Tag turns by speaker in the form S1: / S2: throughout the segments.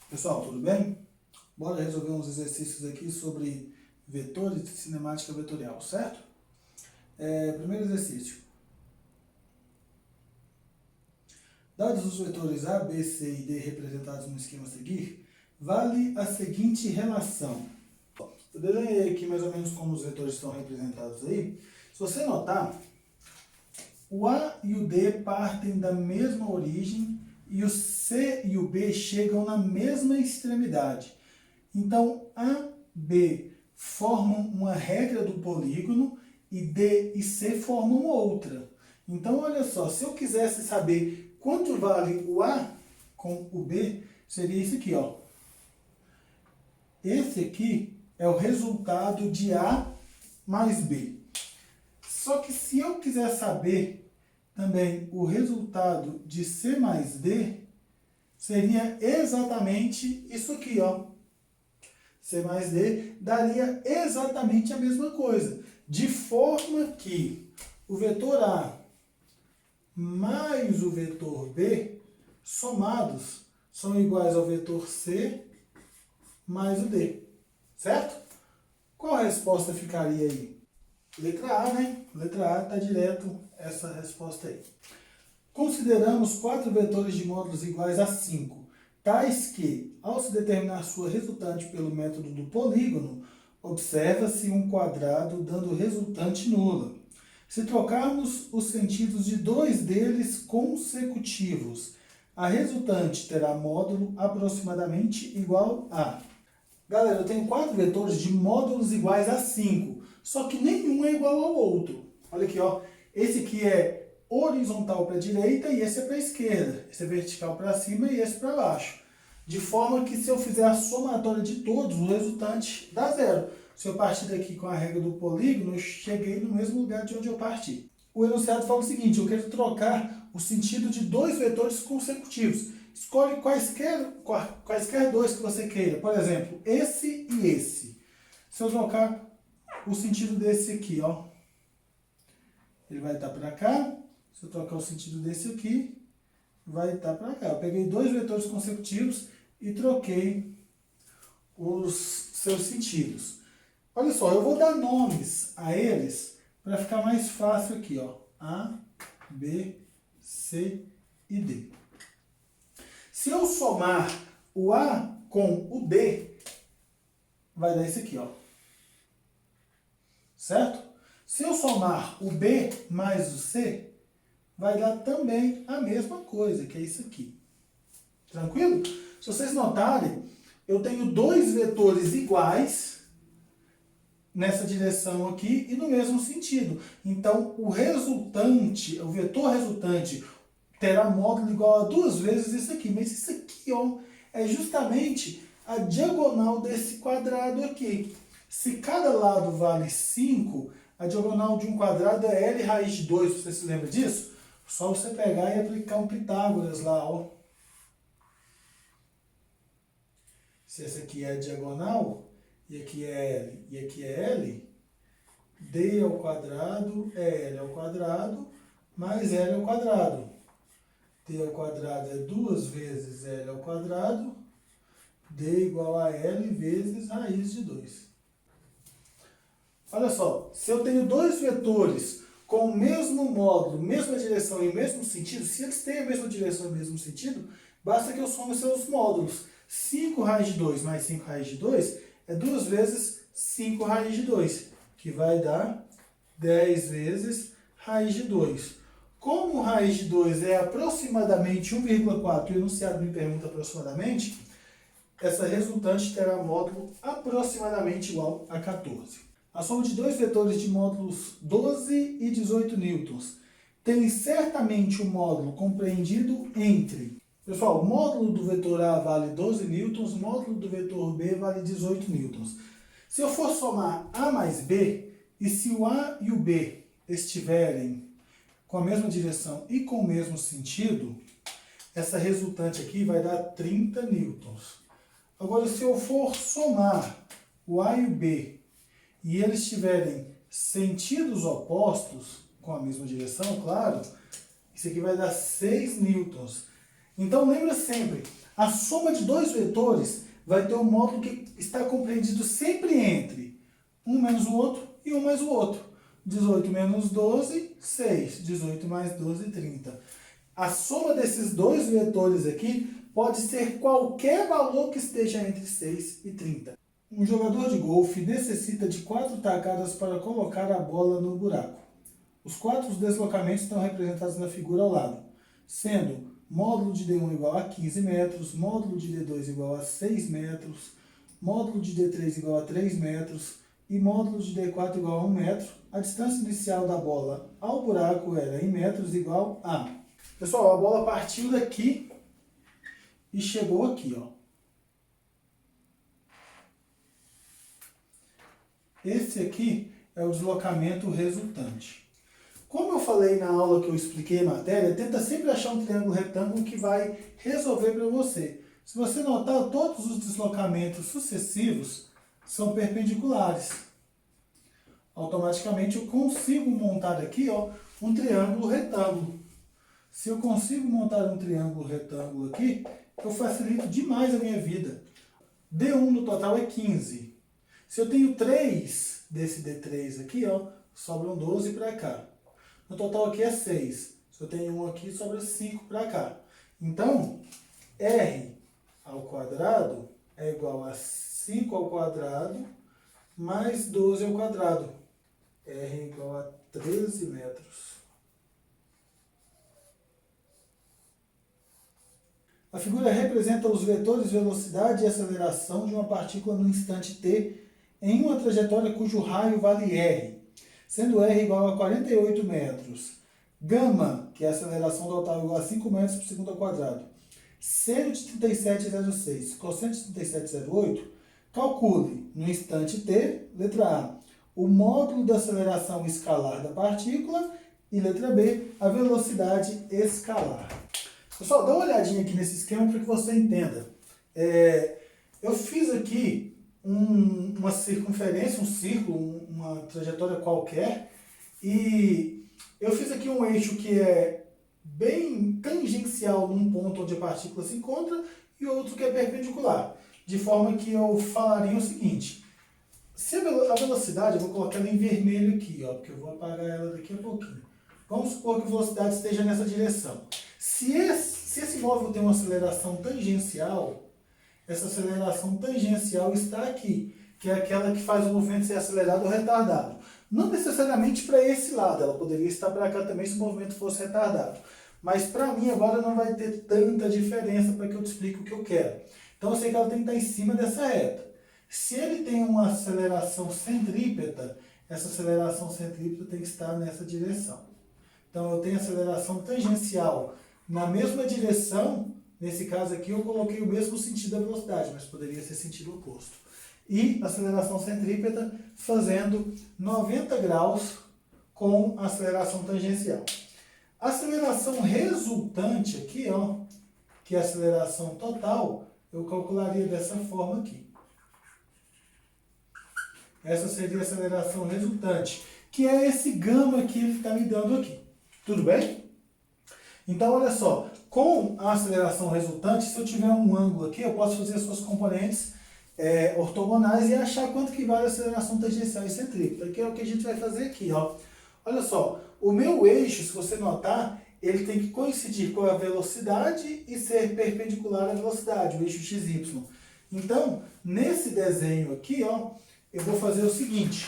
S1: Pessoal, tudo bem? Bora resolver uns exercícios aqui sobre vetores de cinemática vetorial, certo? Primeiro exercício. Dados os vetores A, B, C e D representados no esquema a seguir, vale a seguinte relação. Eu desenhei aqui mais ou menos como os vetores estão representados aí. Se você notar, o A e o D partem da mesma origem e o C e o B chegam na mesma extremidade. Então, A, B formam uma regra do polígono e D e C formam outra. Então, olha só, se eu quisesse saber quanto vale o A com o B, seria isso aqui, ó. Esse aqui é o resultado de A mais B. Só que se eu quiser saber também o resultado de C mais D, seria exatamente isso aqui, ó. C mais D daria exatamente a mesma coisa. De forma que o vetor A mais o vetor B, somados, são iguais ao vetor C mais o D. Certo? Qual a resposta ficaria aí? Letra A, né? Letra A está direto essa resposta aí. Consideramos 4 vetores de módulos iguais a 5, tais que, ao se determinar sua resultante pelo método do polígono, observa-se um quadrado dando resultante nula. Se trocarmos os sentidos de 2 deles consecutivos, a resultante terá módulo aproximadamente igual a... Galera, eu tenho 4 vetores de módulos iguais a 5, só que nenhum é igual ao outro. Olha aqui, ó. Esse aqui é horizontal para a direita e esse é para a esquerda. Esse é vertical para cima e esse para baixo. De forma que se eu fizer a somatória de todos, o resultante dá zero. Se eu partir daqui com a regra do polígono, eu cheguei no mesmo lugar de onde eu parti. O enunciado fala o seguinte: eu quero trocar o sentido de 2 vetores consecutivos. Escolhe quaisquer 2 que você queira. Por exemplo, esse e esse. Se eu trocar o sentido desse aqui, ó, ele vai estar para cá. Se eu trocar o sentido desse aqui, vai estar para cá. Eu peguei 2 vetores consecutivos e troquei os seus sentidos. Olha só, eu vou dar nomes a eles para ficar mais fácil aqui, ó. A, B, C e D. Se eu somar o A com o D, vai dar isso aqui, ó. Certo? Se eu somar o B mais o C, vai dar também a mesma coisa, que é isso aqui. Tranquilo? Se vocês notarem, eu tenho 2 vetores iguais nessa direção aqui e no mesmo sentido. Então, o vetor resultante terá módulo igual a 2 vezes isso aqui. Mas isso aqui, ó, é justamente a diagonal desse quadrado aqui. Se cada lado vale 5, a diagonal de um quadrado é L raiz de 2. Você se lembra disso? Só você pegar e aplicar um Pitágoras lá, ó. Se essa aqui é a diagonal, e aqui é L, e aqui é L, D ao quadrado é L ao quadrado, mais L ao quadrado. D ao quadrado é 2 vezes L ao quadrado, D igual a L vezes raiz de 2. Olha só, se eu tenho 2 vetores com o mesmo módulo, mesma direção e mesmo sentido, se eles têm a mesma direção e o mesmo sentido, basta que eu some seus módulos. 5 raiz de 2 mais 5 raiz de 2 é 2 vezes 5 raiz de 2, que vai dar 10 vezes raiz de 2. Como raiz de 2 é aproximadamente 1,4 e o enunciado me pergunta aproximadamente, essa resultante terá módulo aproximadamente igual a 14. A soma de 2 vetores de módulos 12 e 18 newtons tem certamente um módulo compreendido entre... Pessoal, o módulo do vetor A vale 12 newtons, o módulo do vetor B vale 18 newtons. Se eu for somar A mais B, e se o A e o B estiverem com a mesma direção e com o mesmo sentido, essa resultante aqui vai dar 30 newtons. Agora, se eu for somar o A e o B, e eles tiverem sentidos opostos, com a mesma direção, claro, isso aqui vai dar 6 newtons. Então, lembra sempre, A soma de dois vetores vai ter um módulo que está compreendido sempre entre um menos o outro e um mais o outro. 18 menos 12, 6. 18 mais 12, 30. A soma desses dois vetores aqui pode ser qualquer valor que esteja entre 6 e 30. Um jogador de golfe necessita de 4 tacadas para colocar a bola no buraco. Os 4 deslocamentos estão representados na figura ao lado, sendo módulo de D1 igual a 15 metros, módulo de D2 igual a 6 metros, módulo de D3 igual a 3 metros e módulo de D4 igual a 1 metro. A distância inicial da bola ao buraco era em metros igual a... Pessoal, a bola partiu daqui e chegou aqui, ó. Esse aqui é o deslocamento resultante. Como eu falei na aula que eu expliquei a matéria, tenta sempre achar um triângulo retângulo que vai resolver para você. Se você notar, todos os deslocamentos sucessivos são perpendiculares. Automaticamente eu consigo montar aqui, ó, um triângulo retângulo. Se eu consigo montar um triângulo retângulo aqui, eu facilito demais a minha vida. D1 no total é 15. Se eu tenho 3 desse D3 aqui, ó, sobram 12 para cá. No total aqui é 6. Se eu tenho 1 aqui, sobra 5 para cá. Então, R ao quadrado é igual a 5 ao quadrado mais 12 ao quadrado. R é igual a 13 metros. A figura representa os vetores velocidade e aceleração de uma partícula no instante t em uma trajetória cujo raio vale r, sendo r igual a 48 metros. Gama, que é a aceleração total, igual a 5 metros por segundo ao quadrado. Seno de 37,06, cosseno de 37,08. Calcule, no instante t, letra A, o módulo da aceleração escalar da partícula e letra B, a velocidade escalar. Pessoal, dá uma olhadinha aqui nesse esquema para que você entenda. Eu fiz aqui uma circunferência, um círculo, uma trajetória qualquer, e eu fiz aqui um eixo que é bem tangencial num ponto onde a partícula se encontra e outro que é perpendicular, de forma que eu falaria o seguinte: se a velocidade, eu vou colocar ela em vermelho aqui, ó, porque eu vou apagar ela daqui a pouquinho. Vamos supor que a velocidade esteja nessa direção. Se esse móvel tem uma aceleração tangencial, essa aceleração tangencial está aqui, que é aquela que faz o movimento ser acelerado ou retardado. Não necessariamente para esse lado, ela poderia estar para cá também se o movimento fosse retardado. Mas para mim agora não vai ter tanta diferença para que eu te explique o que eu quero. Então eu sei que ela tem que estar em cima dessa reta. Se ele tem uma aceleração centrípeta, essa aceleração centrípeta tem que estar nessa direção. Então eu tenho aceleração tangencial na mesma direção. Nesse caso aqui eu coloquei o mesmo sentido da velocidade, mas poderia ser sentido oposto. E aceleração centrípeta fazendo 90 graus com aceleração tangencial. A aceleração resultante aqui, ó, que é a aceleração total, eu calcularia dessa forma aqui. Essa seria a aceleração resultante, que é esse gama que ele está me dando aqui. Tudo bem? Então, olha só, com a aceleração resultante, se eu tiver um ângulo aqui, eu posso fazer as suas componentes ortogonais e achar quanto que vale a aceleração tangencial e centrípeta, que é o que a gente vai fazer aqui, ó. Olha só, o meu eixo, se você notar, ele tem que coincidir com a velocidade e ser perpendicular à velocidade, o eixo XY. Então, nesse desenho aqui, ó, eu vou fazer o seguinte.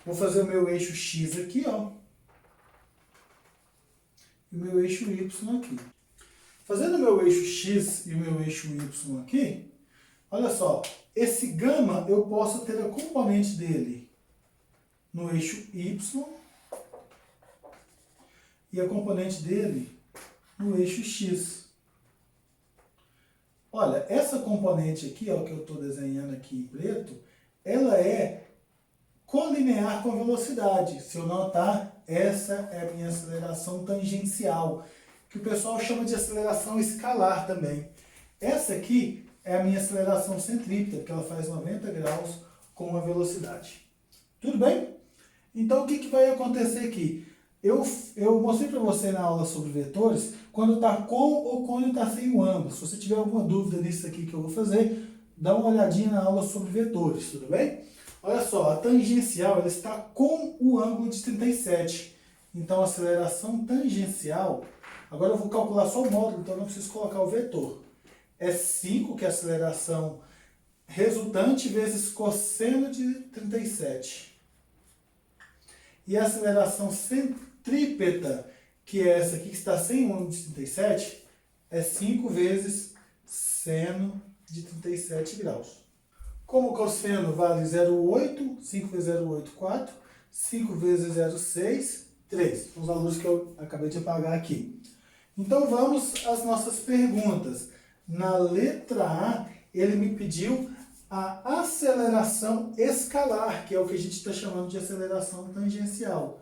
S1: Vou fazer o meu eixo X aqui, ó. E o meu eixo Y aqui. Fazendo o meu eixo X e o meu eixo Y aqui, olha só, esse gama eu posso ter a componente dele no eixo Y e a componente dele no eixo X. Olha, essa componente aqui, ó, que eu estou desenhando aqui em preto, ela é colinear com a velocidade. Se eu notar, essa é a minha aceleração tangencial, que o pessoal chama de aceleração escalar também. Essa aqui é a minha aceleração centrípeta, porque ela faz 90 graus com a velocidade. Tudo bem? Então, o que vai acontecer aqui? Eu mostrei para você na aula sobre vetores quando está com ou quando está sem o ângulo. Se você tiver alguma dúvida nisso aqui que eu vou fazer, dá uma olhadinha na aula sobre vetores, tudo bem? Olha só, a tangencial ela está com o ângulo de 37. Então, a aceleração tangencial, agora eu vou calcular só o módulo, então eu não preciso colocar o vetor. É 5, que é a aceleração resultante, vezes cosseno de 37. E a aceleração centrípeta, que é essa aqui que está sem o ângulo de 37, é 5 vezes seno de 37 graus. Como o cosseno vale 0,8, 5 vezes 0,8, 4, 5 vezes 0,6, 3. São os valores que eu acabei de apagar aqui. Então vamos às nossas perguntas. Na letra A, ele me pediu a aceleração escalar, que é o que a gente está chamando de aceleração tangencial.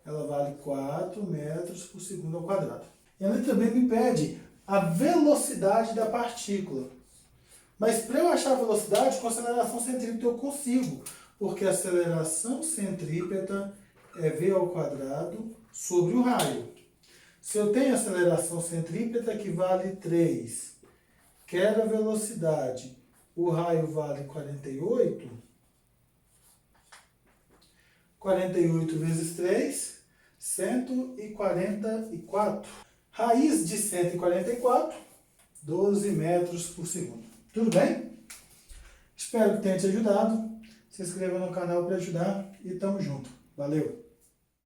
S1: Ela vale 4 metros por segundo ao quadrado. E a letra B me pede a velocidade da partícula. Mas para eu achar a velocidade, com aceleração centrípeta eu consigo, porque a aceleração centrípeta é v ao quadrado sobre o raio. Se eu tenho aceleração centrípeta que vale 3, quero a velocidade, o raio vale 48, 48 vezes 3, 144. Raiz de 144, 12 metros por segundo. Tudo bem? Espero que tenha te ajudado. Se inscreva no canal para ajudar e tamo junto. Valeu!